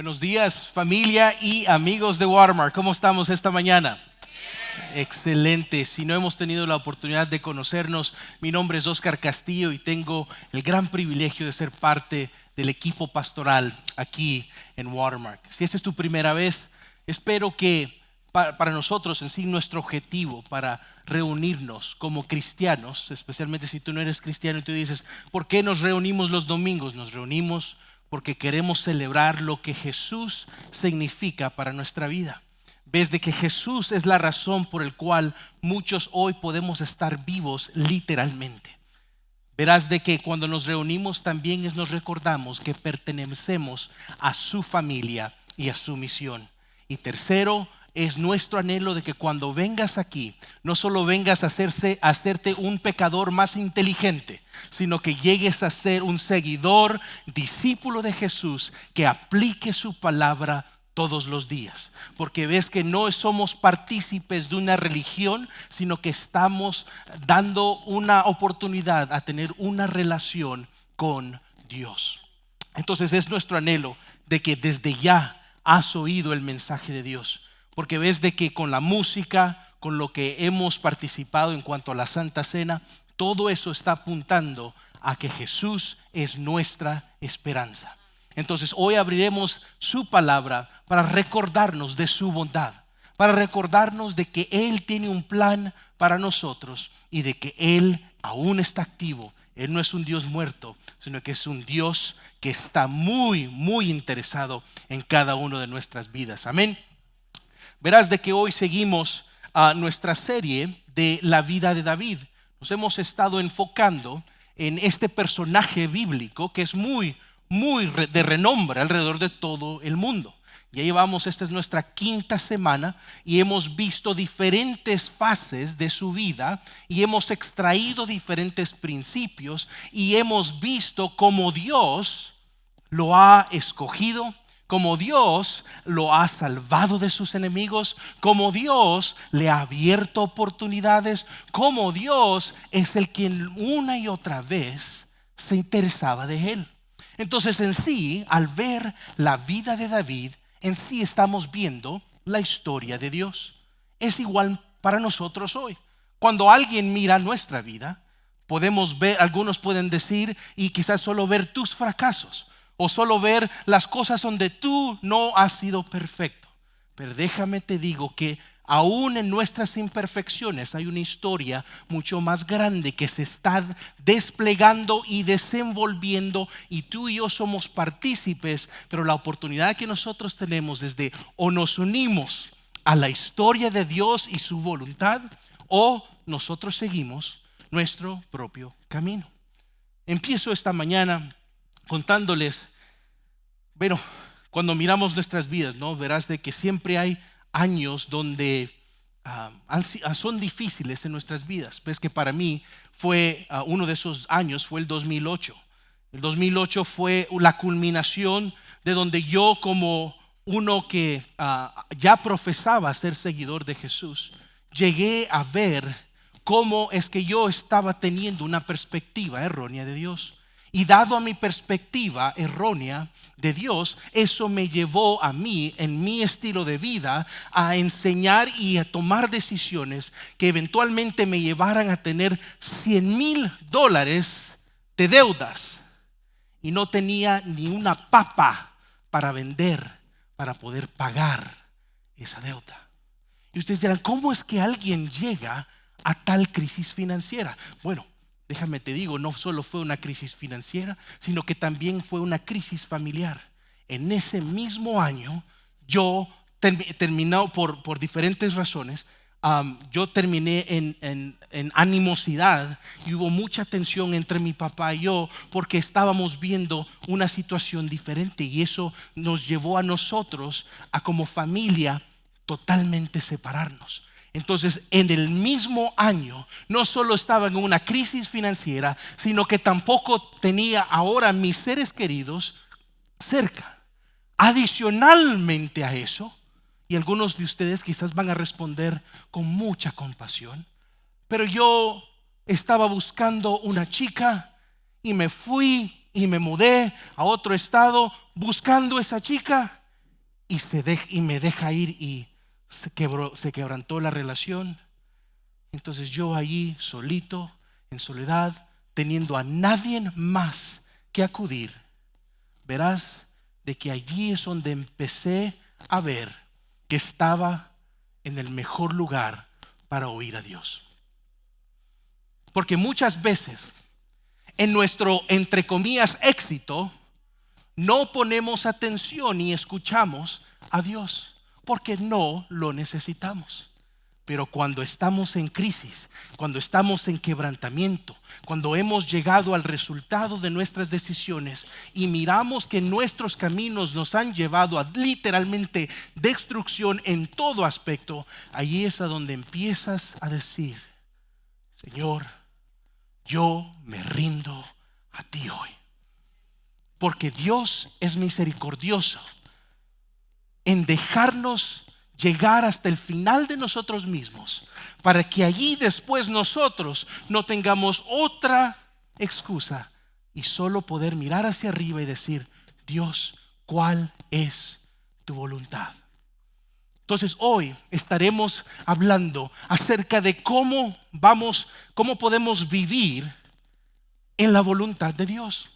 Buenos días, familia y amigos de Watermark. ¿Cómo estamos esta mañana? Excelente. Si no hemos tenido la oportunidad de conocernos, mi nombre es Oscar Castillo y tengo el gran privilegio de ser parte del equipo pastoral aquí en Watermark. Si esta es tu primera vez, espero que para nosotros en sí nuestro objetivo para reunirnos como cristianos, especialmente si tú no eres cristiano y tú dices, ¿por qué nos reunimos los domingos? Nos reunimos porque queremos celebrar lo que Jesús significa para nuestra vida. Ves de que Jesús es la razón por la cual muchos hoy podemos estar vivos literalmente. Verás de que cuando nos reunimos también nos recordamos que pertenecemos a su familia y a su misión. Y tercero, es nuestro anhelo de que cuando vengas aquí, no solo vengas a hacerte un pecador más inteligente, sino que llegues a ser un seguidor, discípulo de Jesús, que aplique su palabra todos los días. Porque ves que no somos partícipes de una religión, sino que estamos dando una oportunidad a tener una relación con Dios. Entonces es nuestro anhelo de que desde ya has oído el mensaje de Dios. Porque ves de que con la música, con lo que hemos participado en cuanto a la Santa Cena, todo eso está apuntando a que Jesús es nuestra esperanza. Entonces hoy abriremos su palabra para recordarnos de su bondad, para recordarnos de que Él tiene un plan para nosotros y de que Él aún está activo. Él no es un Dios muerto, sino que es un Dios que está muy, muy interesado en cada una de nuestras vidas. Amén. Verás de que hoy seguimos nuestra serie de la vida de David. Nos hemos estado enfocando en este personaje bíblico que es muy de renombre alrededor de todo el mundo. Ya llevamos, esta es nuestra quinta semana y hemos visto diferentes fases de su vida y hemos extraído diferentes principios y hemos visto cómo Dios lo ha escogido, como Dios lo ha salvado de sus enemigos, como Dios le ha abierto oportunidades, como Dios es el quien una y otra vez se interesaba de él. Entonces en sí, al ver la vida de David, en sí estamos viendo la historia de Dios. Es igual para nosotros hoy. Cuando alguien mira nuestra vida, podemos ver, algunos pueden decir y quizás solo ver tus fracasos, o solo ver las cosas donde tú no has sido perfecto. Pero déjame te digo que aún en nuestras imperfecciones hay una historia mucho más grande que se está desplegando y desenvolviendo, y tú y yo somos partícipes. Pero la oportunidad que nosotros tenemos es de o nos unimos a la historia de Dios y su voluntad, o nosotros seguimos nuestro propio camino. Empiezo esta mañana contándoles, bueno, cuando miramos nuestras vidas, ¿no? Verás de que siempre hay años donde son difíciles en nuestras vidas. Ves que para mí fue uno de esos años fue el 2008. El 2008 fue la culminación de donde yo, como uno que ya profesaba ser seguidor de Jesús, llegué a ver cómo es que yo estaba teniendo una perspectiva errónea de Dios. Y dado a mi perspectiva errónea de Dios, eso me llevó a mí, en mi estilo de vida, a enseñar y a tomar decisiones que eventualmente me llevaran a tener $100,000 de deudas. Y no tenía ni una papa para vender, para poder pagar esa deuda. Y ustedes dirán, ¿cómo es que alguien llega a tal crisis financiera? Bueno, déjame te digo, no solo fue una crisis financiera, sino que también fue una crisis familiar. En ese mismo año, yo terminé por diferentes razones, yo terminé en animosidad y hubo mucha tensión entre mi papá y yo porque estábamos viendo una situación diferente, y eso nos llevó a nosotros, a como familia, totalmente separarnos. Entonces, en el mismo año, no solo estaba en una crisis financiera, sino que tampoco tenía ahora mis seres queridos cerca. Adicionalmente a eso, y algunos de ustedes quizás van a responder con mucha compasión, pero yo estaba buscando una chica y me fui y me mudé a otro estado buscando esa chica. y me deja ir y se quebrantó la relación. Entonces yo allí solito, en soledad, teniendo a nadie más que acudir, verás de que allí es donde empecé a ver que estaba en el mejor lugar para oír a Dios. Porque muchas veces en nuestro, entre comillas, éxito, no ponemos atención y escuchamos a Dios porque no lo necesitamos. Pero cuando estamos en crisis, cuando estamos en quebrantamiento, cuando hemos llegado al resultado de nuestras decisiones y miramos que nuestros caminos nos han llevado a literalmente destrucción en todo aspecto, ahí es a donde empiezas a decir: Señor, yo me rindo a ti hoy. Porque Dios es misericordioso en dejarnos llegar hasta el final de nosotros mismos, para que allí después nosotros no tengamos otra excusa y solo poder mirar hacia arriba y decir: Dios, ¿cuál es tu voluntad? Entonces hoy estaremos hablando acerca de cómo podemos vivir en la voluntad de Dios.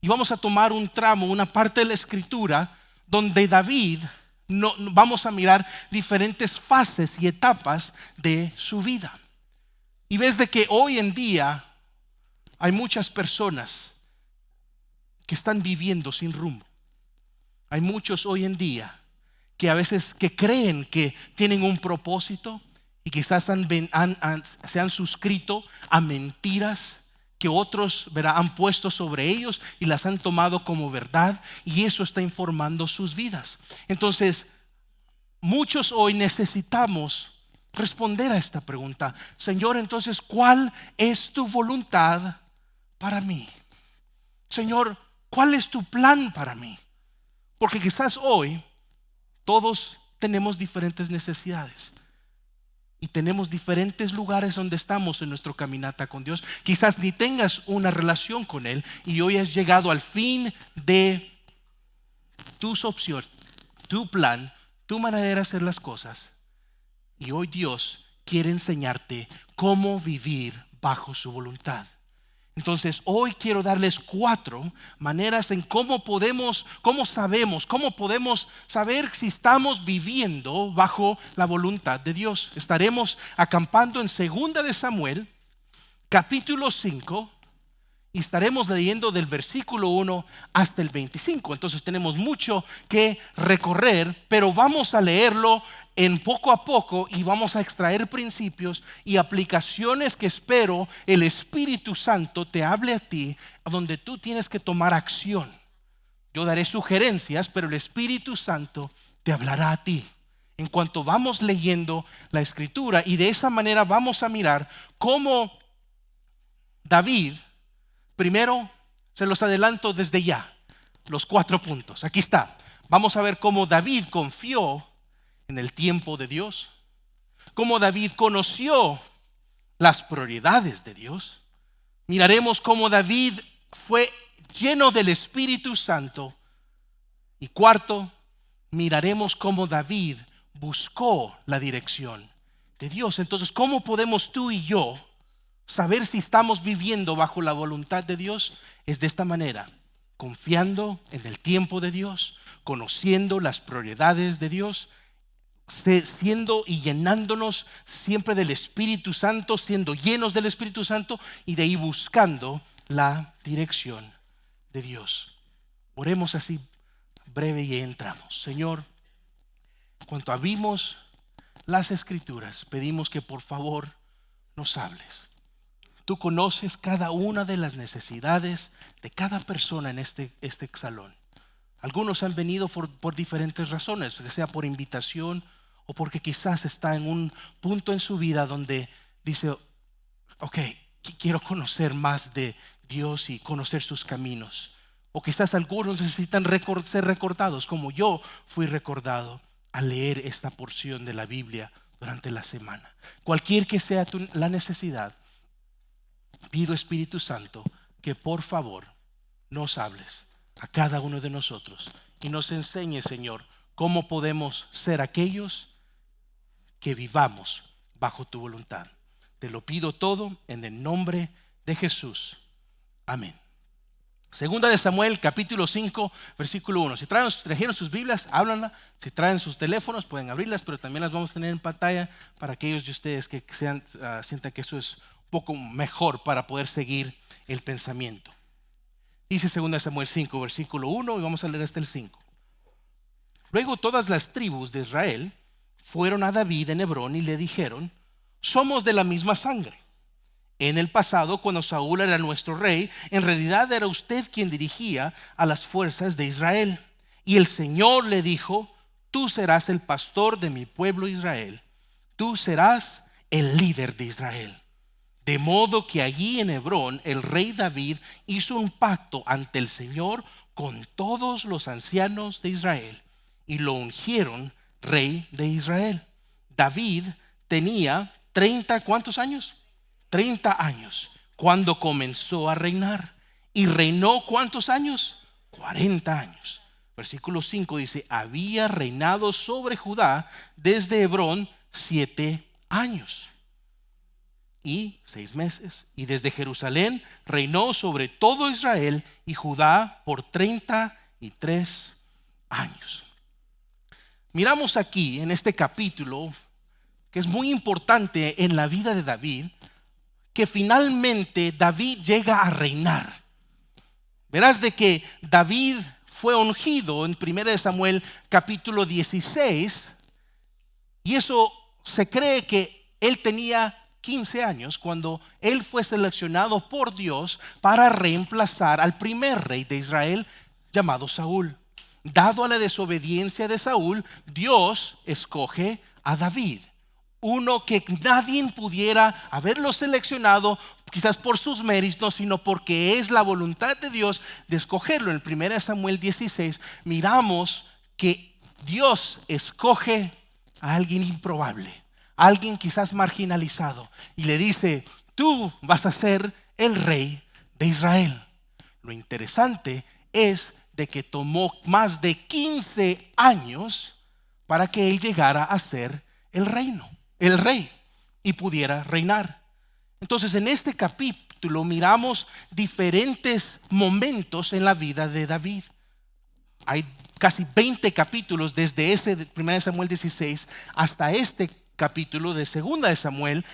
Y vamos a tomar un tramo, una parte de la escritura donde David, vamos a mirar diferentes fases y etapas de su vida. Y ves de que hoy en día hay muchas personas que están viviendo sin rumbo. Hay muchos hoy en día que a veces que creen que tienen un propósito y quizás se han suscrito a mentiras que otros han puesto sobre ellos y las han tomado como verdad, y eso está informando sus vidas. Entonces, muchos hoy necesitamos responder a esta pregunta: Señor, entonces, ¿cuál es tu voluntad para mí? Señor, ¿cuál es tu plan para mí? Porque quizás hoy todos tenemos diferentes necesidades y tenemos diferentes lugares donde estamos en nuestra caminata con Dios. Quizás ni tengas una relación con Él y hoy has llegado al fin de tus opciones, tu plan, tu manera de hacer las cosas. Y hoy Dios quiere enseñarte cómo vivir bajo su voluntad. Entonces hoy quiero darles 4 maneras en cómo podemos saber si estamos viviendo bajo la voluntad de Dios. Estaremos acampando en 2 de Samuel, capítulo 5, y estaremos leyendo del versículo 1 hasta el 25. Entonces tenemos mucho que recorrer, pero vamos a leerlo en poco a poco y vamos a extraer principios y aplicaciones que espero el Espíritu Santo te hable a ti, a donde tú tienes que tomar acción. Yo daré sugerencias, pero el Espíritu Santo te hablará a ti en cuanto vamos leyendo la Escritura, y de esa manera vamos a mirar cómo David, primero se los adelanto desde ya, los 4 puntos. Aquí está. Vamos a ver cómo David confió en el tiempo de Dios, cómo David conoció las prioridades de Dios. Miraremos cómo David fue lleno del Espíritu Santo. Y 4, miraremos cómo David buscó la dirección de Dios. Entonces, ¿cómo podemos tú y yo saber si estamos viviendo bajo la voluntad de Dios? Es de esta manera: confiando en el tiempo de Dios, conociendo las prioridades de Dios, siendo y llenándonos siempre del Espíritu Santo, siendo llenos del Espíritu Santo, y de ahí buscando la dirección de Dios. Oremos así breve y entramos. Señor, cuanto abrimos las Escrituras, pedimos que por favor nos hables. Tú conoces cada una de las necesidades de cada persona en este salón. Algunos han venido por diferentes razones, sea por invitación o porque quizás está en un punto en su vida donde dice: ok, quiero conocer más de Dios y conocer sus caminos. O quizás algunos necesitan ser recordados, como yo fui recordado al leer esta porción de la Biblia durante la semana. Cualquier que sea la necesidad, pido, Espíritu Santo, que por favor nos hables a cada uno de nosotros y nos enseñe, Señor, ¿Cómo podemos ser aquellos que vivamos bajo tu voluntad? Te lo pido todo en el nombre de Jesús. Amén. Segunda de Samuel, capítulo 5, versículo 1. Si trajeron sus Biblias, háblanla. Si traen sus teléfonos, pueden abrirlas, pero también las vamos a tener en pantalla para aquellos de ustedes que sientan que eso es un poco mejor para poder seguir el pensamiento. Dice segunda de Samuel 5, versículo 1, y vamos a leer hasta el 5. Luego todas las tribus de Israel fueron a David en Hebrón y le dijeron: somos de la misma sangre. En el pasado, cuando Saúl era nuestro rey, en realidad era usted quien dirigía a las fuerzas de Israel. Y el Señor le dijo: tú serás el pastor de mi pueblo Israel. Tú serás el líder de Israel. De modo que allí en Hebrón el rey David hizo un pacto ante el Señor con todos los ancianos de Israel y lo ungieron rey de Israel. David tenía 30, ¿cuántos años? 30 años cuando comenzó a reinar. ¿Y reinó cuántos años? 40 años. Versículo 5 dice: había reinado sobre Judá desde Hebrón 7 años y 6 meses. Y desde Jerusalén reinó sobre todo Israel y Judá por 33 años. Miramos aquí en este capítulo, que es muy importante en la vida de David, que finalmente David llega a reinar. Verás de que David fue ungido en 1 Samuel capítulo 16, y eso se cree que él tenía 15 años cuando él fue seleccionado por Dios para reemplazar al primer rey de Israel llamado Saúl. Dado a la desobediencia de Saúl, Dios escoge a David, uno que nadie pudiera haberlo seleccionado quizás por sus méritos, sino porque es la voluntad de Dios de escogerlo. En 1 Samuel 16 miramos que Dios escoge a alguien improbable, alguien quizás marginalizado, y le dice: tú vas a ser el rey de Israel. Lo interesante es de que tomó más de 15 años para que él llegara a ser el rey, y pudiera reinar. Entonces, en este capítulo miramos diferentes momentos en la vida de David. Hay casi 20 capítulos desde ese 1 Samuel 16 hasta este capítulo de 2 de Samuel,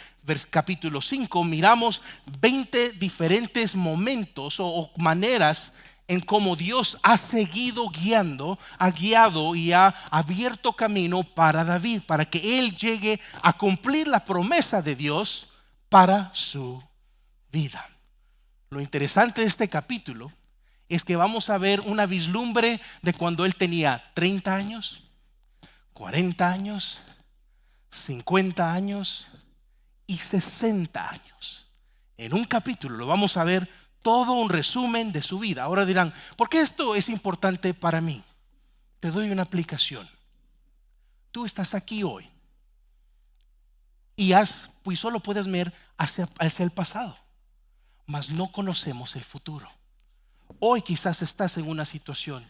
capítulo 5. Miramos 20 diferentes momentos o maneras en cómo Dios ha seguido guiando, ha guiado y ha abierto camino para David, para que él llegue a cumplir la promesa de Dios para su vida. Lo interesante de este capítulo es que vamos a ver una vislumbre de cuando él tenía 30 años, 40 años, 50 años y 60 años. En un capítulo lo vamos a ver todo un resumen de su vida. Ahora dirán: ¿por qué esto es importante para mí? Te doy una aplicación. Tú estás aquí hoy y pues solo puedes ver hacia el pasado, mas no conocemos el futuro. Hoy quizás estás en una situación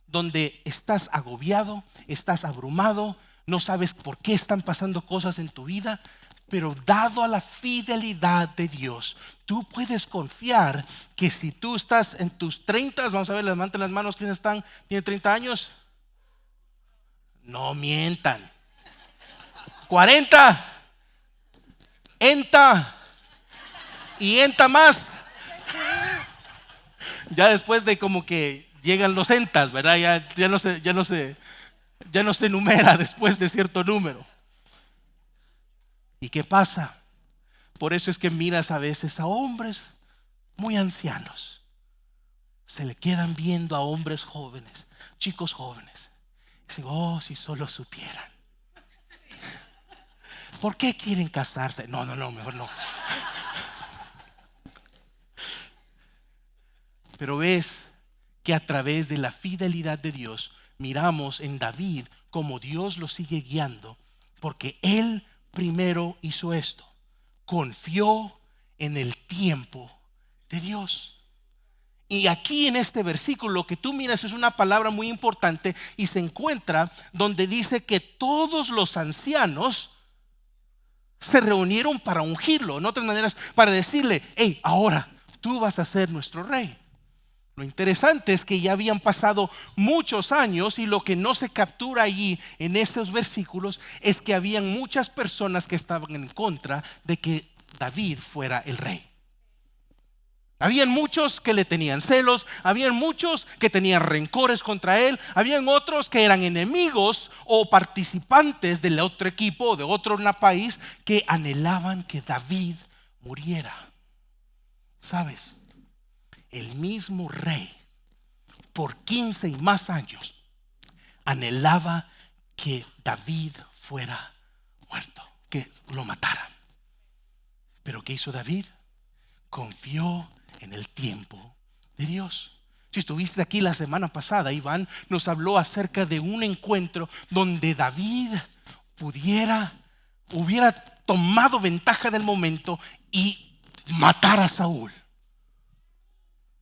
donde estás agobiado, estás abrumado, no sabes por qué están pasando cosas en tu vida, pero dado a la fidelidad de Dios, tú puedes confiar que si tú estás en tus 30, vamos a ver, levanten las manos, ¿quiénes están? ¿Tienen 30 años? No mientan. 40, enta y enta más. Ya después de como que llegan los entas, ¿verdad? Ya no se numera después de cierto número. ¿Y qué pasa? Por eso es que miras a veces a hombres muy ancianos, se le quedan viendo a hombres jóvenes, chicos jóvenes. Dicen: oh, si solo supieran. ¿Por qué quieren casarse? No, mejor no. Pero ves que a través de la fidelidad de Dios miramos en David cómo Dios lo sigue guiando, porque él primero hizo esto: confió en el tiempo de Dios. Y aquí en este versículo lo que tú miras es una palabra muy importante y se encuentra donde dice que todos los ancianos se reunieron para ungirlo. En otras maneras, para decirle: hey, ahora tú vas a ser nuestro rey. Lo interesante es que ya habían pasado muchos años y lo que no se captura allí en esos versículos es que habían muchas personas que estaban en contra de que David fuera el rey. Habían muchos que le tenían celos, habían muchos que tenían rencores contra él, habían otros que eran enemigos o participantes del otro equipo o de otro país que anhelaban que David muriera. ¿Sabes? El mismo rey por 15 y más años anhelaba que David fuera muerto, que lo mataran. Pero ¿qué hizo David? Confió en el tiempo de Dios. Si estuviste aquí la semana pasada, Iván nos habló acerca de un encuentro donde David hubiera tomado ventaja del momento y matar a Saúl.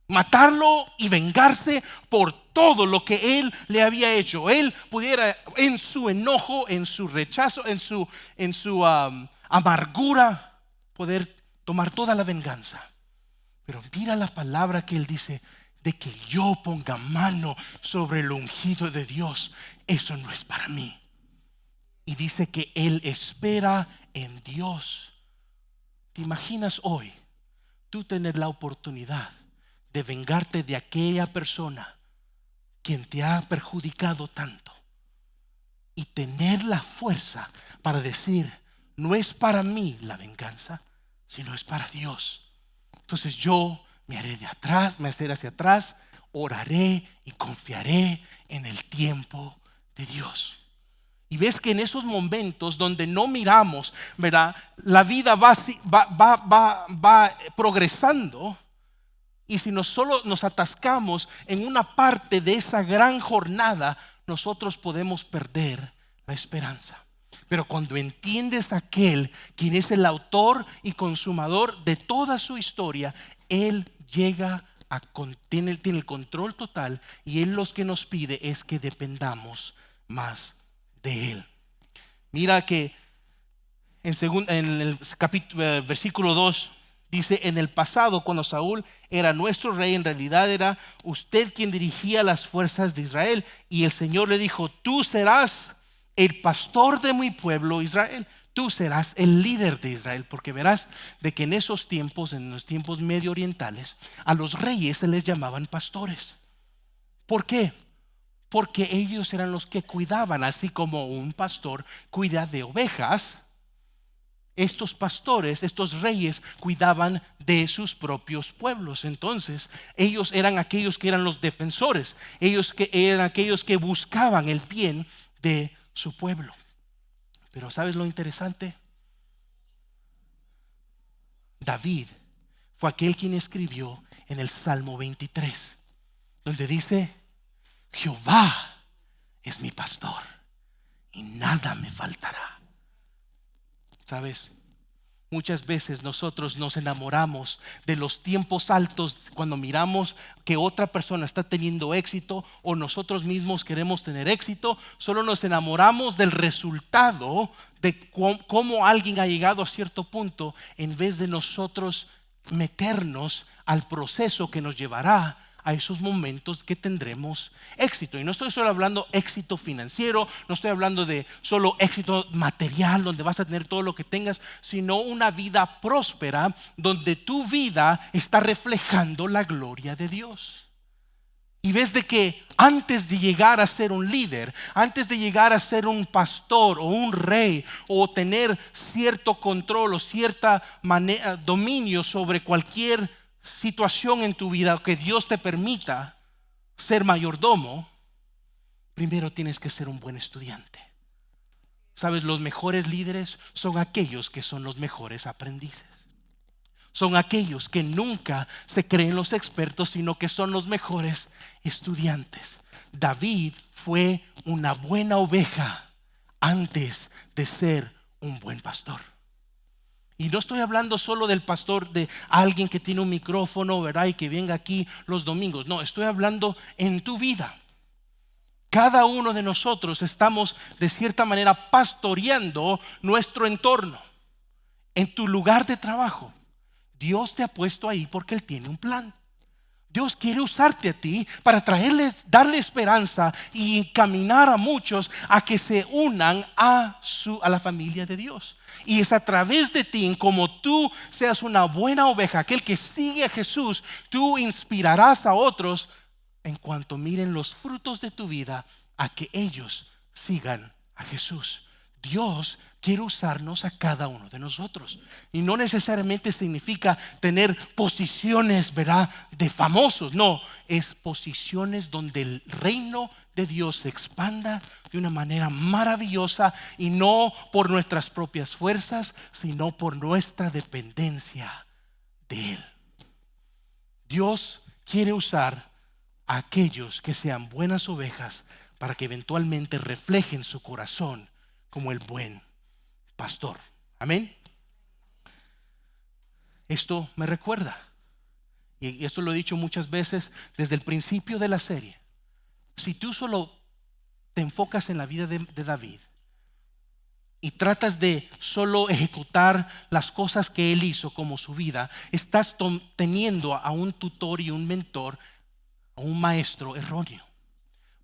Matarlo y vengarse por todo lo que él le había hecho. Él pudiera, en su enojo, en su rechazo, en su amargura, poder tomar toda la venganza. Pero mira la palabra que él dice: de que yo ponga mano sobre el ungido de Dios, eso no es para mí. Y dice que él espera en Dios. ¿Te imaginas hoy tú tener la oportunidad de vengarte de aquella persona quien te ha perjudicado tanto y tener la fuerza para decir: no es para mí la venganza, sino es para Dios? Entonces yo me haré hacia atrás, oraré y confiaré en el tiempo de Dios. Y ves que en esos momentos donde no miramos, ¿verdad? La vida va progresando. Y si solo nos atascamos en una parte de esa gran jornada, nosotros podemos perder la esperanza. Pero cuando entiendes a aquel quien es el autor y consumador de toda su historia, él tiene el control total, y él lo que nos pide es que dependamos más de él. Mira que en el versículo 2 dice: en el pasado, cuando Saúl era nuestro rey, en realidad era usted quien dirigía las fuerzas de Israel. Y el Señor le dijo: tú serás el pastor de mi pueblo Israel. Tú serás el líder de Israel. Porque verás de que en esos tiempos, en los tiempos medio orientales, a los reyes se les llamaban pastores. ¿Por qué? Porque ellos eran los que cuidaban, así como un pastor cuida de ovejas. Estos pastores, estos reyes, cuidaban de sus propios pueblos. Entonces ellos eran aquellos que eran los defensores. Ellos que eran aquellos que buscaban el bien de su pueblo. Pero ¿sabes lo interesante? David fue aquel quien escribió en el Salmo 23, donde dice: Jehová es mi pastor y nada me faltará. ¿Sabes? Muchas veces nosotros nos enamoramos de los tiempos altos cuando miramos que otra persona está teniendo éxito, o nosotros mismos queremos tener éxito. Solo nos enamoramos del resultado de cómo alguien ha llegado a cierto punto, en vez de nosotros meternos al proceso que nos llevará a esos momentos que tendremos éxito. Y no estoy solo hablando éxito financiero, no estoy hablando de solo éxito material donde vas a tener todo lo que tengas, sino una vida próspera donde tu vida está reflejando la gloria de Dios. Y ves de que antes de llegar a ser un líder, antes de llegar a ser un pastor o un rey, o tener cierto control o cierta dominio sobre cualquier situación en tu vida que Dios te permita ser mayordomo, primero tienes que ser un buen estudiante. Sabes, los mejores líderes son aquellos que son los mejores aprendices. Son aquellos que nunca se creen los expertos, sino que son los mejores estudiantes. David fue una buena oveja antes de ser un buen pastor. Y no estoy hablando solo del pastor, de alguien que tiene un micrófono, ¿verdad? Y que venga aquí los domingos. No, estoy hablando en tu vida. Cada uno de nosotros estamos de cierta manera pastoreando nuestro entorno. En tu lugar de trabajo, Dios te ha puesto ahí porque Él tiene un plan. Dios quiere usarte a ti para darle esperanza y encaminar a muchos a que se unan a la familia de Dios. Y es a través de ti, como tú seas una buena oveja, aquel que sigue a Jesús, tú inspirarás a otros en cuanto miren los frutos de tu vida, a que ellos sigan a Jesús. Dios quiere usarnos a cada uno de nosotros. Y no necesariamente significa tener posiciones, ¿verdad?, de famosos. No, es posiciones donde el reino de Dios se expanda de una manera maravillosa, y no por nuestras propias fuerzas, sino por nuestra dependencia de Él. Dios quiere usar a aquellos que sean buenas ovejas para que eventualmente reflejen su corazón como el buen pastor. Amén. Esto me recuerda, y esto lo he dicho muchas veces desde el principio de la serie: si tú solo te enfocas en la vida de David y tratas de solo ejecutar las cosas que él hizo como su vida, estás teniendo a un tutor y un mentor, a un maestro erróneo.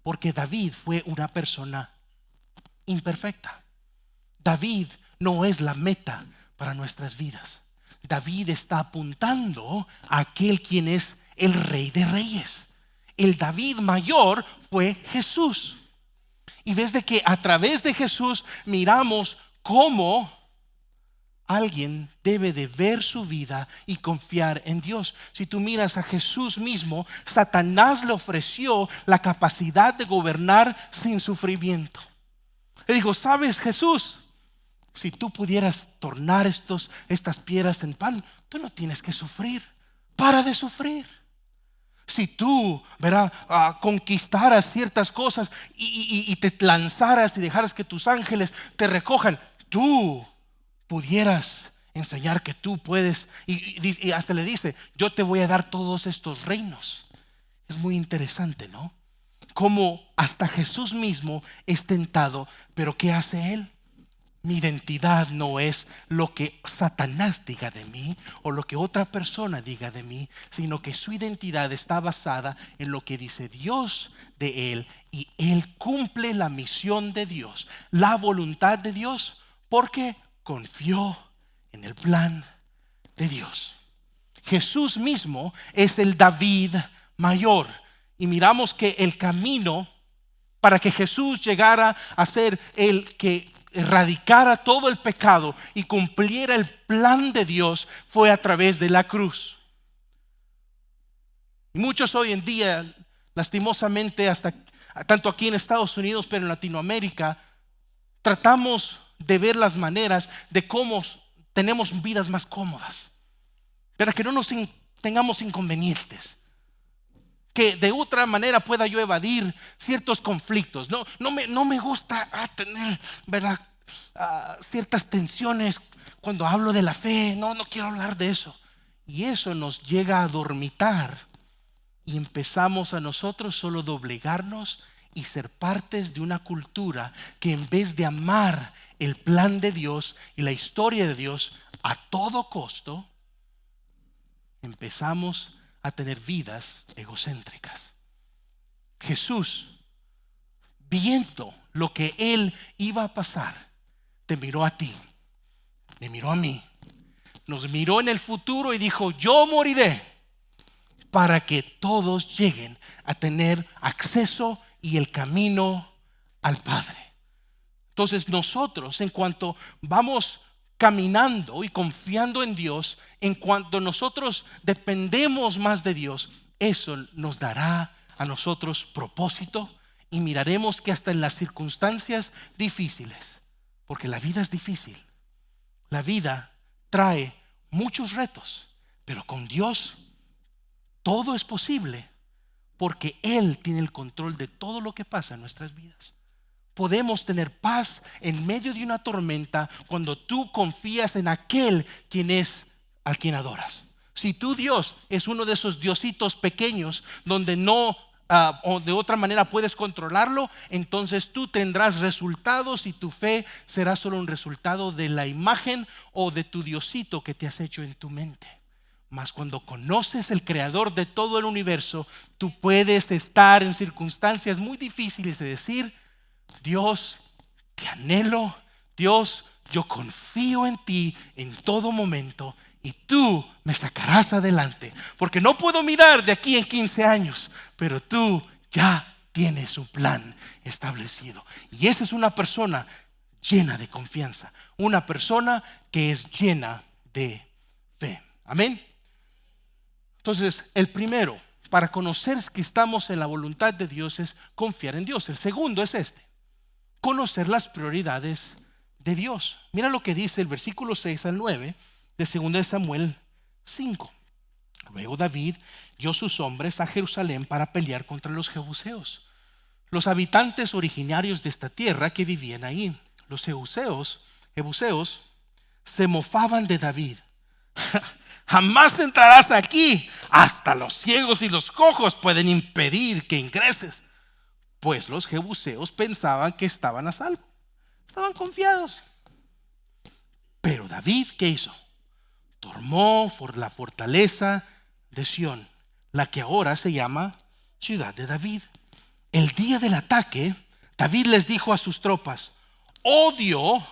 Porque David fue una persona imperfecta. David no es la meta para nuestras vidas. David está apuntando a aquel quien es el Rey de Reyes. El David mayor fue Jesús. Y ves de que a través de Jesús miramos cómo alguien debe de ver su vida y confiar en Dios. Si tú miras a Jesús mismo, Satanás le ofreció la capacidad de gobernar sin sufrimiento. Le dijo: ¿sabes, Jesús? Si tú pudieras tornar estas piedras en pan, tú no tienes que sufrir. Para de sufrir. Si tú, conquistaras ciertas cosas y te lanzaras y dejaras que tus ángeles te recojan, tú pudieras enseñar que tú puedes. Y hasta le dice: yo te voy a dar todos estos reinos. Es muy interesante, ¿no? Como hasta Jesús mismo es tentado, pero ¿qué hace Él? Mi identidad no es lo que Satanás diga de mí o lo que otra persona diga de mí, sino que su identidad está basada en lo que dice Dios de Él, y Él cumple la misión de Dios, la voluntad de Dios, porque confió en el plan de Dios. Jesús mismo es el David mayor, y miramos que el camino para que Jesús llegara a ser el que erradicara todo el pecado y cumpliera el plan de Dios fue a través de la cruz. Y muchos hoy en día, lastimosamente, tanto aquí en Estados Unidos, pero en Latinoamérica, tratamos de ver las maneras de cómo tenemos vidas más cómodas, para que no nos tengamos inconvenientes, que de otra manera pueda yo evadir ciertos conflictos. No me gusta tener, ¿verdad?, ciertas tensiones cuando hablo de la fe. No quiero hablar de eso. Y eso nos llega a dormitar, y empezamos a nosotros solo doblegarnos y ser partes de una cultura que, en vez de amar el plan de Dios y la historia de Dios a todo costo, empezamos a tener vidas egocéntricas. Jesús, viendo lo que Él iba a pasar, te miró a ti, me miró a mí, nos miró en el futuro y dijo: yo moriré para que todos lleguen a tener acceso y el camino al Padre. Entonces nosotros, en cuanto vamos caminando y confiando en Dios, en cuanto nosotros dependemos más de Dios, eso nos dará a nosotros propósito, y miraremos que hasta en las circunstancias difíciles, porque la vida es difícil, la vida trae muchos retos, pero con Dios todo es posible, porque Él tiene el control de todo lo que pasa en nuestras vidas. podemos tener paz en medio de una tormenta cuando tú confías en aquel quien es al quien adoras. Si tu Dios es uno de esos diositos pequeños donde no o de otra manera puedes controlarlo, entonces tú tendrás resultados y tu fe será solo un resultado de la imagen o de tu diosito que te has hecho en tu mente. Mas cuando conoces el creador de todo el universo, tú puedes estar en circunstancias muy difíciles de decir: Dios, te anhelo. Dios, yo confío en ti en todo momento y tú me sacarás adelante, porque no puedo mirar de aquí en 15 años, pero tú ya tienes un plan establecido. Y esa es una persona llena de confianza, una persona que es llena de fe. Amén. Entonces, el primero, para conocer que estamos en la voluntad de Dios, es confiar en Dios. El segundo es conocer las prioridades de Dios. Mira lo que dice el versículo 6 al 9 de 2 de Samuel 5. Luego David dio sus hombres a Jerusalén para pelear contra los jebuseos, los habitantes originarios de esta tierra que vivían ahí. Los jebuseos se mofaban de David. Jamás entrarás aquí, hasta los ciegos y los cojos pueden impedir que ingreses. Pues los jebuseos pensaban que estaban a salvo, estaban confiados. Pero David, ¿qué hizo? Tomó la fortaleza de Sión, la que ahora se llama Ciudad de David. El día del ataque, David les dijo a sus tropas: odio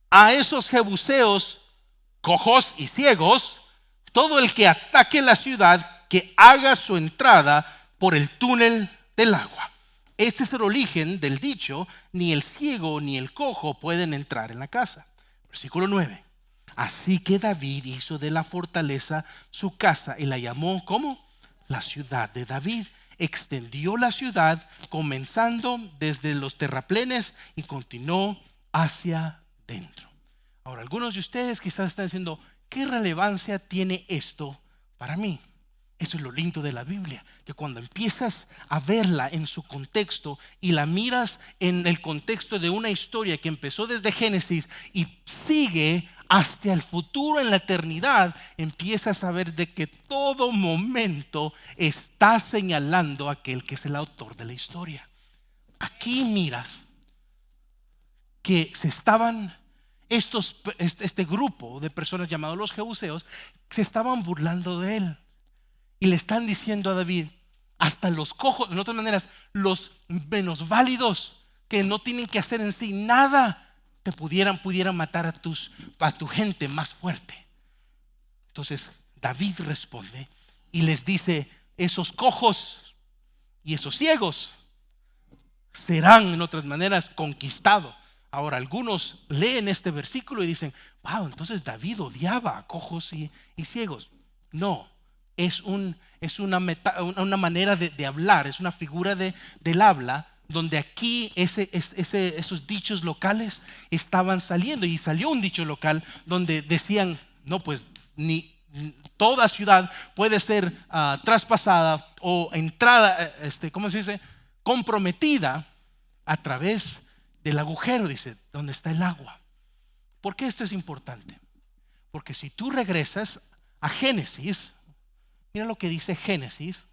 a esos jebuseos cojos y ciegos. Todo el que ataque la ciudad, que haga su entrada por el túnel del agua. Este es el origen del dicho: ni el ciego ni el cojo pueden entrar en la casa. Versículo 9. Así que David hizo de la fortaleza su casa y la llamó, ¿cómo? La ciudad de David. Extendió la ciudad comenzando desde los terraplenes y continuó hacia dentro. Ahora, algunos de ustedes quizás están diciendo: ¿qué relevancia tiene esto para mí? Eso es lo lindo de la Biblia, que cuando empiezas a verla en su contexto y la miras en el contexto de una historia que empezó desde Génesis y sigue hasta el futuro, en la eternidad, empiezas a ver de que todo momento está señalando a aquel que es el autor de la historia. Aquí miras que este grupo de personas llamados los jebuseos se estaban burlando de él. Y le están diciendo a David: hasta los cojos, en otras maneras, los menos válidos, que no tienen que hacer en sí nada, pudieran matar a tu gente más fuerte. Entonces David responde y les dice: esos cojos y esos ciegos serán, en otras maneras, conquistados. Ahora, algunos leen este versículo y dicen: wow, entonces David odiaba a cojos y ciegos. No. Es una manera de hablar, es una figura del habla, donde aquí esos dichos locales estaban saliendo. Y salió un dicho local donde decían: no, pues ni toda ciudad puede ser traspasada o entrada, ¿cómo se dice? Comprometida a través del agujero, dice, donde está el agua. ¿Por qué esto es importante? Porque si tú regresas a Génesis, mira lo que dice Génesis,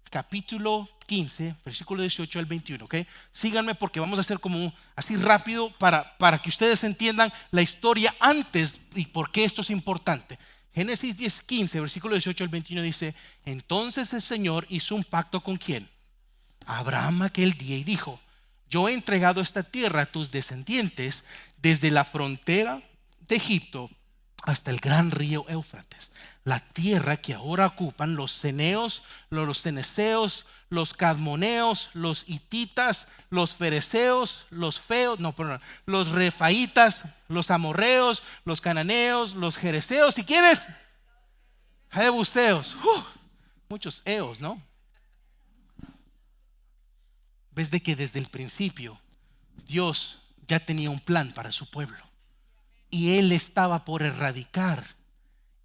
capítulo 15, versículo 18 al 21, ¿ok? Síganme porque vamos a hacer como así rápido para que ustedes entiendan la historia antes y por qué esto es importante. Génesis 15, versículo 18 al 21 dice: entonces el Señor hizo un pacto ¿con quién? A Abraham aquel día y dijo: yo he entregado esta tierra a tus descendientes desde la frontera de Egipto hasta el gran río Éufrates, la tierra que ahora ocupan los ceneos, los ceneseos, los cadmoneos, los hititas, los fereceos, los refaitas, los amorreos, los cananeos, los jereseos, ¿y quiénes? Jebuseos. Muchos eos, ¿no? Ves de que desde el principio Dios ya tenía un plan para su pueblo. Y Él estaba por erradicar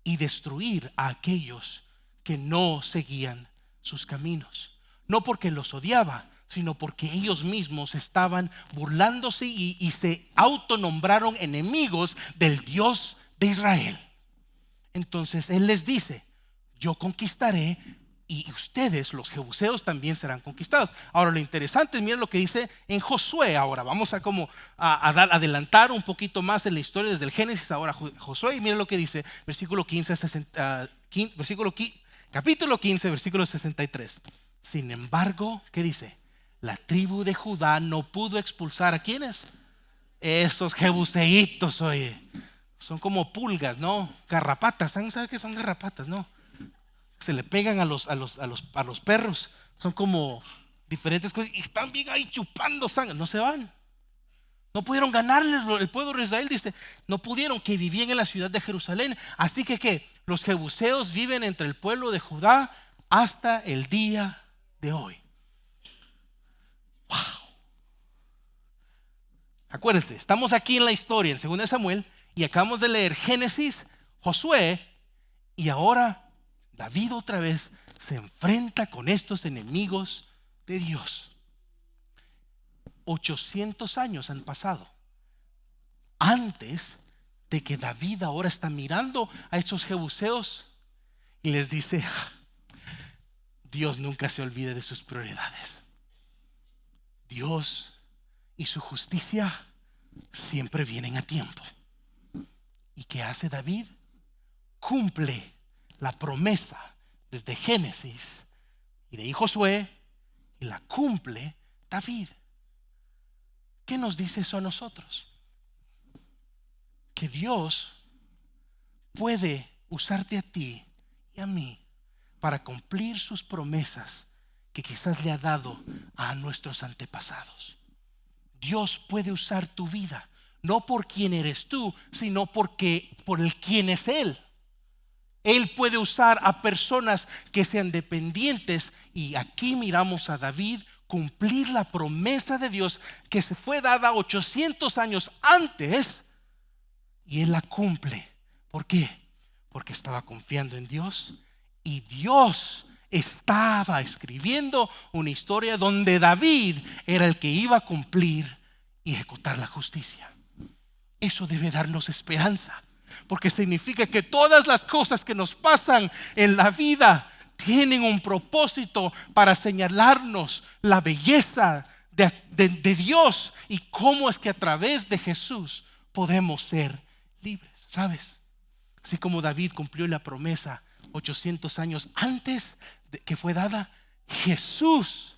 y destruir a aquellos que no seguían sus caminos. No porque los odiaba, sino porque ellos mismos estaban burlándose y se autonombraron enemigos del Dios de Israel. Entonces Él les dice: yo conquistaré y ustedes, los jebuseos, también serán conquistados. Ahora lo interesante es, miren lo que dice en Josué. Ahora vamos a adelantar un poquito más en la historia desde el Génesis ahora Josué, y miren lo que dice versículo 15, capítulo 15, versículo 63. Sin embargo, ¿qué dice? La tribu de Judá no pudo expulsar ¿a quiénes? Estos jebuseitos, oye. Son como pulgas, ¿no? Garrapatas. ¿Saben qué son garrapatas? No. Se le pegan a los perros. Son como diferentes cosas y están bien ahí chupando sangre. No se van. No pudieron ganarles. El pueblo de Israel dice, no pudieron, que vivían en la ciudad de Jerusalén. Así que ¿qué? Los jebuseos viven entre el pueblo de Judá hasta el día de hoy. Wow. Acuérdense, estamos aquí en la historia en 2 Samuel y acabamos de leer Génesis, Josué, y ahora David otra vez se enfrenta con estos enemigos de Dios. 800 años han pasado antes de que David ahora está mirando a estos jebuseos y les dice: Dios nunca se olvida de sus prioridades. Dios y su justicia siempre vienen a tiempo. ¿Y qué hace David? Cumple la promesa desde Génesis y de ahí Josué, y la cumple David. ¿Qué nos dice eso a nosotros? Que Dios puede usarte a ti y a mí para cumplir sus promesas que quizás le ha dado a nuestros antepasados. Dios puede usar tu vida, no por quién eres tú, sino por el quién es Él. Él puede usar a personas que sean dependientes, y aquí miramos a David cumplir la promesa de Dios que se fue dada 800 años antes, y Él la cumple. ¿Por qué? Porque estaba confiando en Dios, y Dios estaba escribiendo una historia donde David era el que iba a cumplir y ejecutar la justicia. Eso debe darnos esperanza, porque significa que todas las cosas que nos pasan en la vida tienen un propósito para señalarnos la belleza de Dios y cómo es que a través de Jesús podemos ser libres. ¿Sabes? Así como David cumplió la promesa 800 años antes de que fue dada, Jesús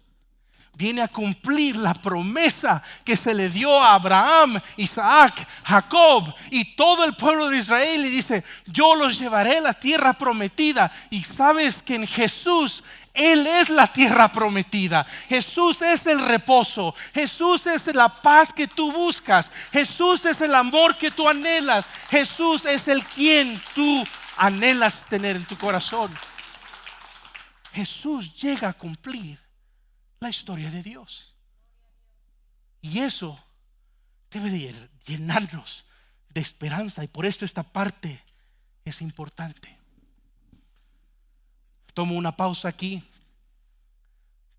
viene a cumplir la promesa que se le dio a Abraham, Isaac, Jacob y todo el pueblo de Israel, y dice: yo los llevaré a la tierra prometida. Y sabes que en Jesús Él es la tierra prometida. Jesús es el reposo. Jesús es la paz que tú buscas. Jesús es el amor que tú anhelas. Jesús es el quien tú anhelas tener en tu corazón. Jesús llega a cumplir la historia de Dios, y eso debe de llenarnos de esperanza, y por esto esta parte es importante. Tomo una pausa aquí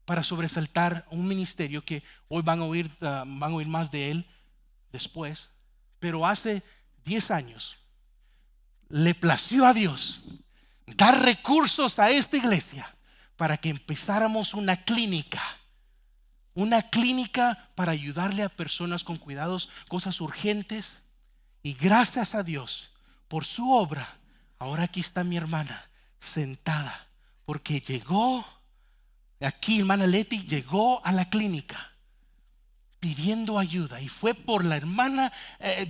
para sobresaltar un ministerio que hoy van a oír más de él después, pero hace 10 años le plació a Dios dar recursos a esta iglesia para que empezáramos una clínica para ayudarle a personas con cuidados, cosas urgentes. Y gracias a Dios por su obra, ahora aquí está mi hermana sentada, porque llegó aquí, hermana Leti llegó a la clínica pidiendo ayuda, y fue por la hermana,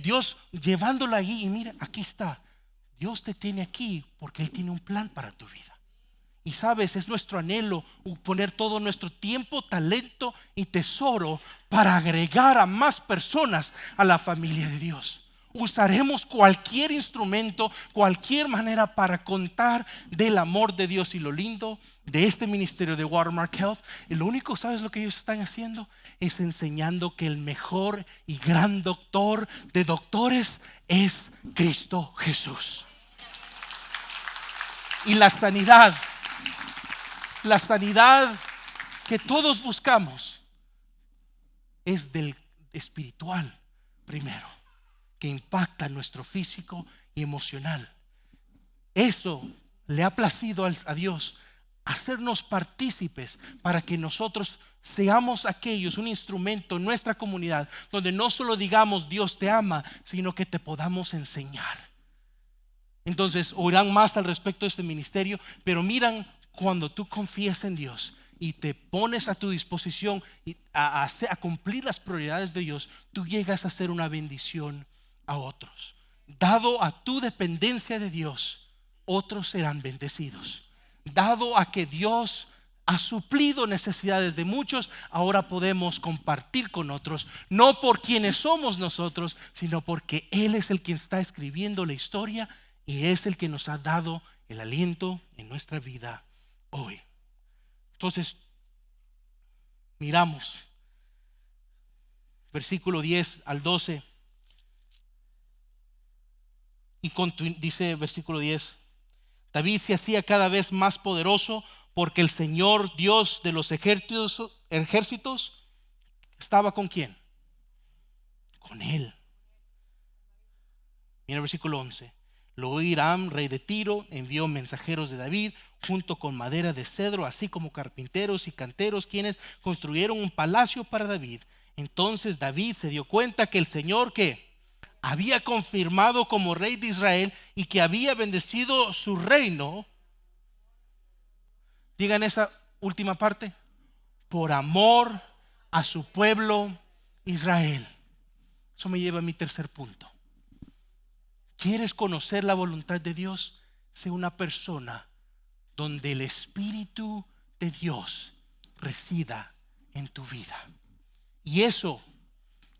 Dios llevándola allí. Y mira, aquí está. Dios te tiene aquí porque Él tiene un plan para tu vida. Y sabes, es nuestro anhelo poner todo nuestro tiempo, talento y tesoro para agregar a más personas a la familia de Dios. Usaremos cualquier instrumento, cualquier manera para contar del amor de Dios. Y lo lindo de este ministerio de Watermark Health, y lo único, ¿sabes lo que ellos están haciendo? Es enseñando que el mejor y gran doctor de doctores es Cristo Jesús. Y la sanidad que todos buscamos es del espiritual primero, que impacta nuestro físico y emocional. Eso le ha placido a Dios, hacernos partícipes para que nosotros seamos aquellos, un instrumento en nuestra comunidad, donde no solo digamos Dios te ama, sino que te podamos enseñar. Entonces oirán más al respecto de este ministerio, pero miran, cuando tú confías en Dios y te pones a tu disposición a cumplir las prioridades de Dios, tú llegas a ser una bendición a otros. Dado a tu dependencia de Dios, otros serán bendecidos. Dado a que Dios ha suplido necesidades de muchos, ahora podemos compartir con otros, no por quienes somos nosotros, sino porque Él es el quien está escribiendo la historia y es el que nos ha dado el aliento en nuestra vida hoy. Entonces, miramos versículo 10 al 12 y dice versículo 10: David se hacía cada vez más poderoso porque el Señor Dios de los ejércitos estaba ¿con quién? Con él. Mira el versículo 11. Lo Hiram, rey de Tiro, envió mensajeros de David junto con madera de cedro, así como carpinteros y canteros, quienes construyeron un palacio para David. Entonces David se dio cuenta que el Señor que había confirmado como rey de Israel y que había bendecido su reino. Digan esa última parte: por amor a su pueblo Israel. Eso me lleva a mi tercer punto. ¿Quieres conocer la voluntad de Dios? Sé una persona donde el Espíritu de Dios resida en tu vida. Y eso,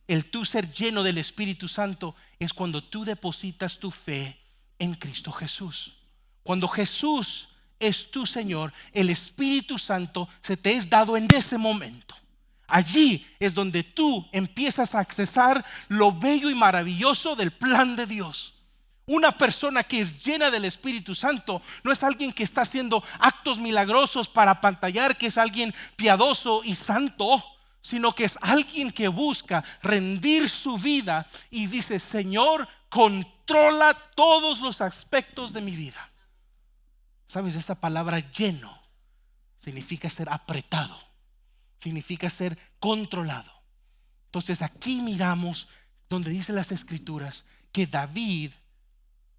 el tú ser lleno del Espíritu Santo, es cuando tú depositas tu fe en Cristo Jesús. Cuando Jesús es tu Señor, el Espíritu Santo se te es dado en ese momento. Allí es donde tú empiezas a accesar lo bello y maravilloso del plan de Dios. Una persona que es llena del Espíritu Santo no es alguien que está haciendo actos milagrosos para apantallar que es alguien piadoso y santo, sino que es alguien que busca rendir su vida y dice: Señor, controla todos los aspectos de mi vida. ¿Sabes? Esta palabra lleno significa ser apretado, significa ser controlado. Entonces aquí miramos donde dice las Escrituras que David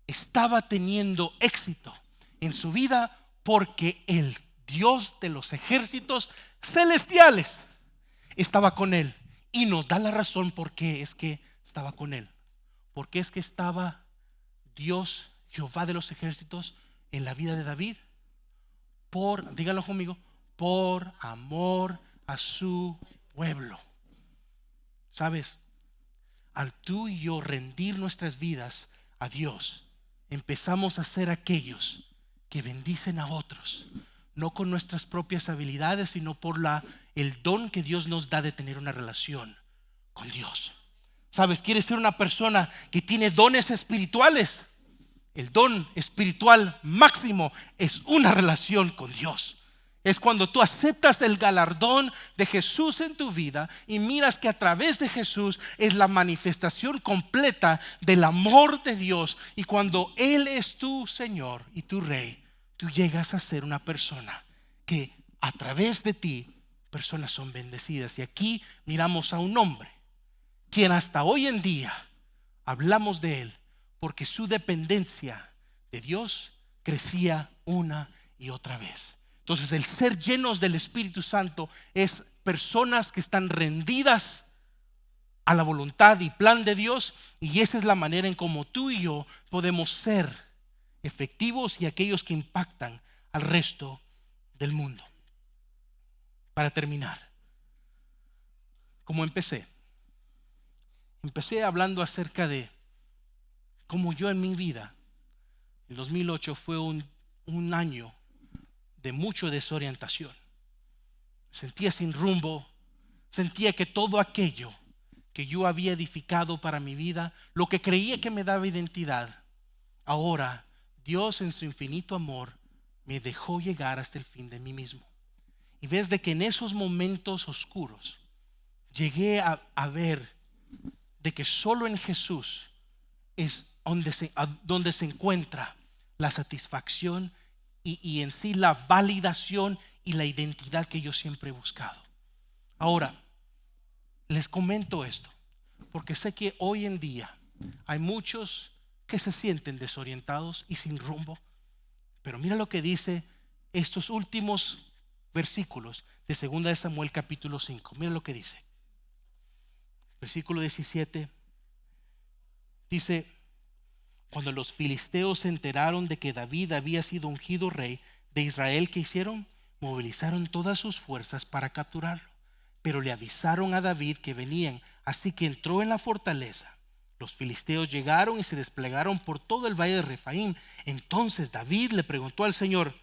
estaba teniendo éxito en su vida porque el Dios de los ejércitos celestiales estaba con él. Y nos da la razón por qué es que estaba con él. Porque es que estaba Dios, Jehová de los ejércitos, en la vida de David. Díganlo conmigo: por amor a su pueblo. ¿Sabes? Al tú y yo rendir nuestras vidas a Dios, empezamos a ser aquellos que bendicen a otros, no con nuestras propias habilidades, sino por el don que Dios nos da de tener una relación con Dios. ¿Sabes? ¿Quieres ser una persona que tiene dones espirituales? El don espiritual máximo es una relación con Dios. Es cuando tú aceptas el galardón de Jesús en tu vida y miras que a través de Jesús es la manifestación completa del amor de Dios. Y cuando Él es tu Señor y tu Rey, tú llegas a ser una persona que a través de ti personas son bendecidas. Y aquí miramos a un hombre quien hasta hoy en día hablamos de él porque su dependencia de Dios crecía una y otra vez. Entonces el ser llenos del Espíritu Santo es personas que están rendidas a la voluntad y plan de Dios, y esa es la manera en cómo tú y yo podemos ser efectivos y aquellos que impactan al resto del mundo. Para terminar, como empecé hablando acerca de cómo yo en mi vida, el 2008 fue un año de mucha desorientación. Me sentía sin rumbo, sentía que todo aquello que yo había edificado para mi vida, lo que creía que me daba identidad, ahora Dios en su infinito amor me dejó llegar hasta el fin de mí mismo. Y ves de que en esos momentos oscuros llegué a ver de que solo en Jesús es donde se encuentra la satisfacción y en sí la validación y la identidad que yo siempre he buscado. Ahora, les comento esto porque sé que hoy en día hay muchos que se sienten desorientados y sin rumbo. Pero mira lo que dice estos últimos versículos de 2 de Samuel capítulo 5. Mira lo que dice. Versículo 17 dice: cuando los filisteos se enteraron de que David había sido ungido rey de Israel, ¿qué hicieron? Movilizaron todas sus fuerzas para capturarlo, pero le avisaron a David que venían, así que entró en la fortaleza. Los filisteos llegaron y se desplegaron por todo el valle de Refaim. Entonces David le preguntó al Señor: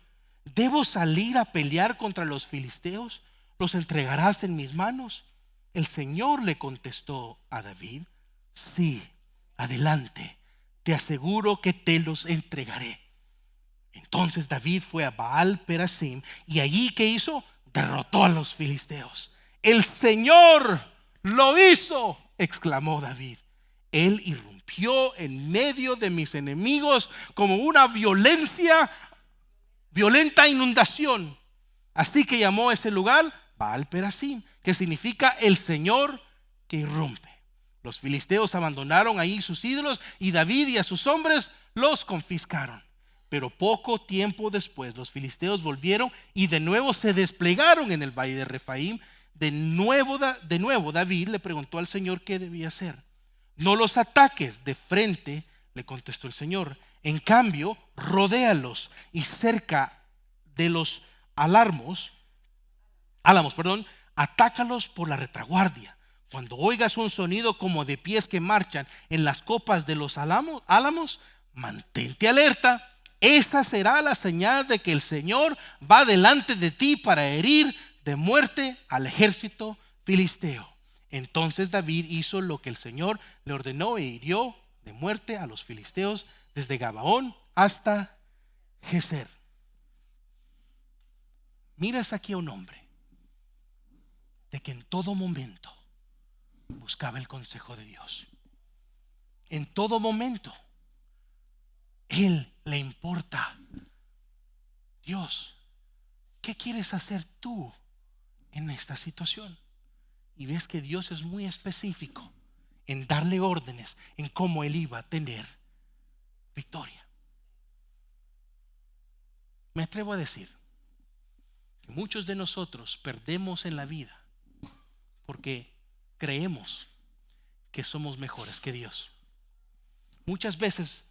¿debo salir a pelear contra los filisteos? ¿Los entregarás en mis manos? El Señor le contestó a David: sí, adelante, te aseguro que te los entregaré. Entonces David fue a Baal Perasim y allí, ¿qué hizo? Derrotó a los filisteos. El Señor lo hizo, exclamó David. Él irrumpió en medio de mis enemigos como una violenta inundación. Así que llamó a ese lugar Baal Perasim, que significa el Señor que irrumpe. Los filisteos abandonaron ahí sus ídolos y David y a sus hombres los confiscaron. Pero poco tiempo después los filisteos volvieron y de nuevo se desplegaron en el valle de Refaim. De nuevo David le preguntó al Señor qué debía hacer. No los ataques de frente, le contestó el Señor. En cambio, rodéalos y cerca de los álamos, atácalos por la retaguardia. Cuando oigas un sonido como de pies que marchan en las copas de los álamos, mantente alerta. Esa será la señal de que el Señor va delante de ti para herir de muerte al ejército filisteo. Entonces David hizo lo que el Señor le ordenó e hirió de muerte a los filisteos desde Gabaón hasta Geser. Miras aquí a un hombre de que en todo momento buscaba el consejo de Dios. En todo momento Él le importa: Dios, ¿qué quieres hacer tú en esta situación? Y ves que Dios es muy específico en darle órdenes en cómo él iba a tener victoria. Me atrevo a decir que muchos de nosotros perdemos en la vida porque creemos que somos mejores que Dios. Muchas veces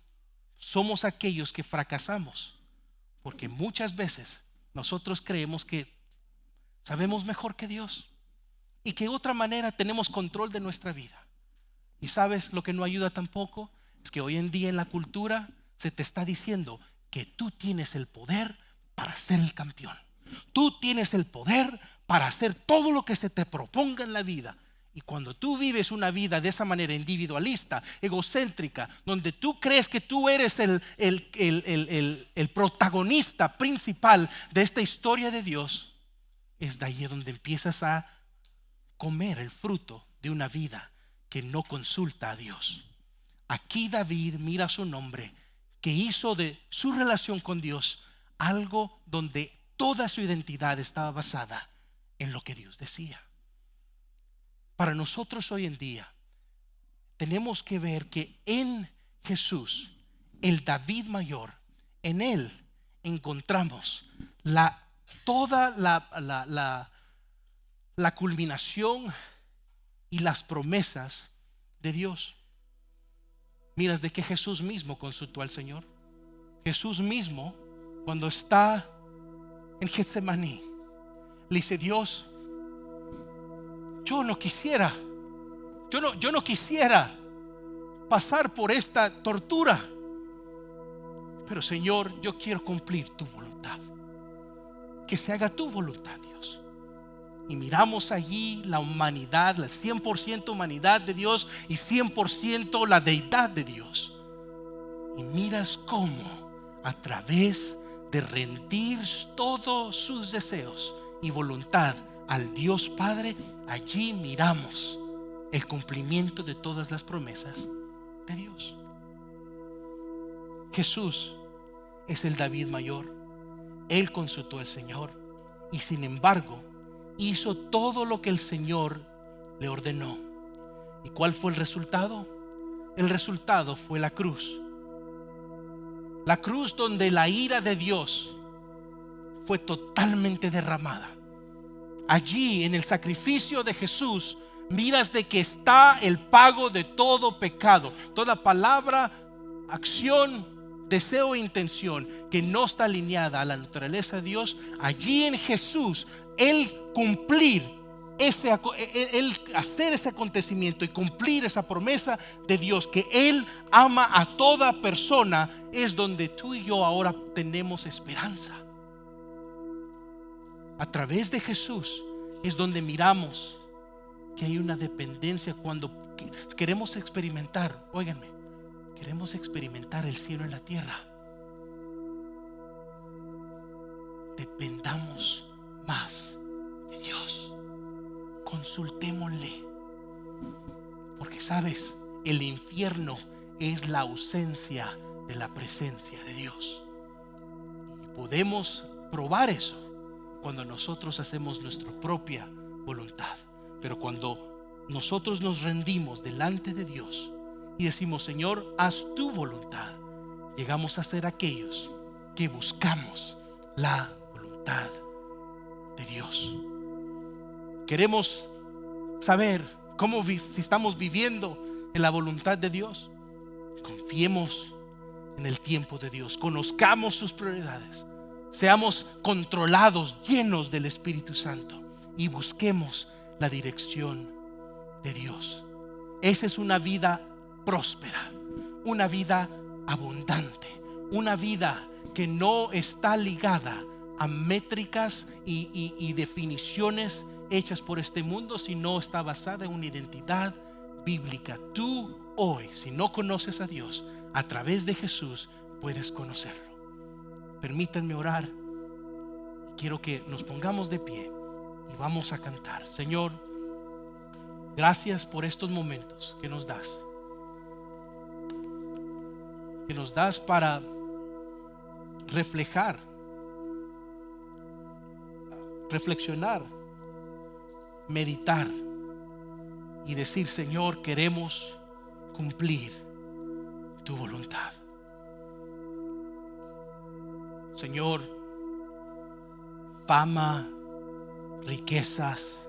somos aquellos que fracasamos porque muchas veces nosotros creemos que sabemos mejor que Dios y que de otra manera tenemos control de nuestra vida. Y sabes lo que no ayuda tampoco es que hoy en día en la cultura se te está diciendo que tú tienes el poder para ser el campeón. Tú tienes el poder para hacer todo lo que se te proponga en la vida. Y cuando tú vives una vida de esa manera individualista, egocéntrica, donde tú crees que tú eres el protagonista principal de esta historia de Dios, es de ahí donde empiezas a comer el fruto de una vida que no consulta a Dios. Aquí David mira a su nombre, que hizo de su relación con Dios algo donde toda su identidad estaba basada en lo que Dios decía. Para nosotros hoy en día tenemos que ver que en Jesús, el David mayor, en él encontramos toda la culminación y las promesas de Dios. Miras de que Jesús mismo consultó al Señor. Jesús mismo, cuando está en Getsemaní, le dice: Dios, yo no quisiera pasar por esta tortura, pero Señor, yo quiero cumplir tu voluntad. Que se haga tu voluntad, Dios. Y miramos allí la humanidad, la 100% humanidad de Dios y 100% la deidad de Dios. Y miras cómo a través de rendir todos sus deseos y voluntad al Dios Padre, allí miramos el cumplimiento de todas las promesas de Dios. Jesús es el David mayor. Él consultó al Señor y sin embargo hizo todo lo que el Señor le ordenó. ¿Y cuál fue el resultado? El resultado fue la cruz. La cruz donde la ira de Dios fue totalmente derramada. Allí en el sacrificio de Jesús miras de que está el pago de todo pecado, toda palabra, acción, deseo e intención que no está alineada a la naturaleza de Dios. Allí en Jesús, el hacer ese acontecimiento y cumplir esa promesa de Dios, que Él ama a toda persona, es donde tú y yo ahora tenemos esperanza. A través de Jesús es donde miramos que hay una dependencia cuando queremos experimentar, óiganme, queremos experimentar el cielo en la tierra. Dependamos más de Dios. Consultémosle. Porque sabes, el infierno es la ausencia de la presencia de Dios. Y podemos probar eso cuando nosotros hacemos nuestra propia voluntad. Pero cuando nosotros nos rendimos delante de Dios y decimos: Señor, haz tu voluntad, llegamos a ser aquellos que buscamos la voluntad de Dios. Queremos saber si estamos viviendo en la voluntad de Dios. Confiemos en el tiempo de Dios, conozcamos sus prioridades, seamos controlados, llenos del Espíritu Santo y busquemos la dirección de Dios. Esa es una vida próspera, una vida abundante, una vida que no está ligada a métricas y definiciones hechas por este mundo, sino está basada en una identidad bíblica. Tú hoy, si no conoces a Dios, a través de Jesús puedes conocerlo. Permítanme orar. Quiero que nos pongamos de pie y vamos a cantar. Señor, gracias por estos momentos que nos das. Que nos das para reflexionar, meditar y decir: Señor, queremos cumplir tu voluntad. Señor, fama, riquezas,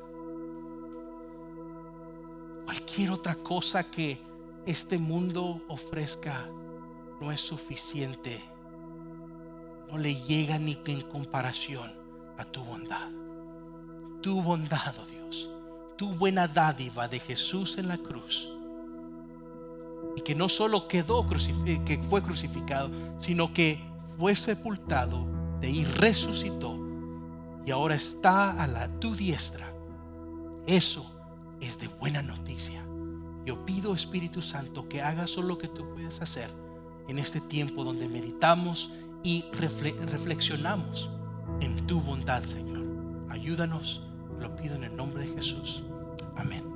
cualquier otra cosa que este mundo ofrezca no es suficiente, no le llega ni en comparación a tu bondad. Tu bondad, oh Dios, tu buena dádiva de Jesús en la cruz, y que no solo que fue crucificado, sino que fue sepultado, de ahí resucitó y ahora está a tu diestra. Eso es de buena noticia. Yo pido, Espíritu Santo, que hagas solo lo que tú puedes hacer en este tiempo donde meditamos y reflexionamos en tu bondad, Señor. Ayúdanos, lo pido en el nombre de Jesús. Amén.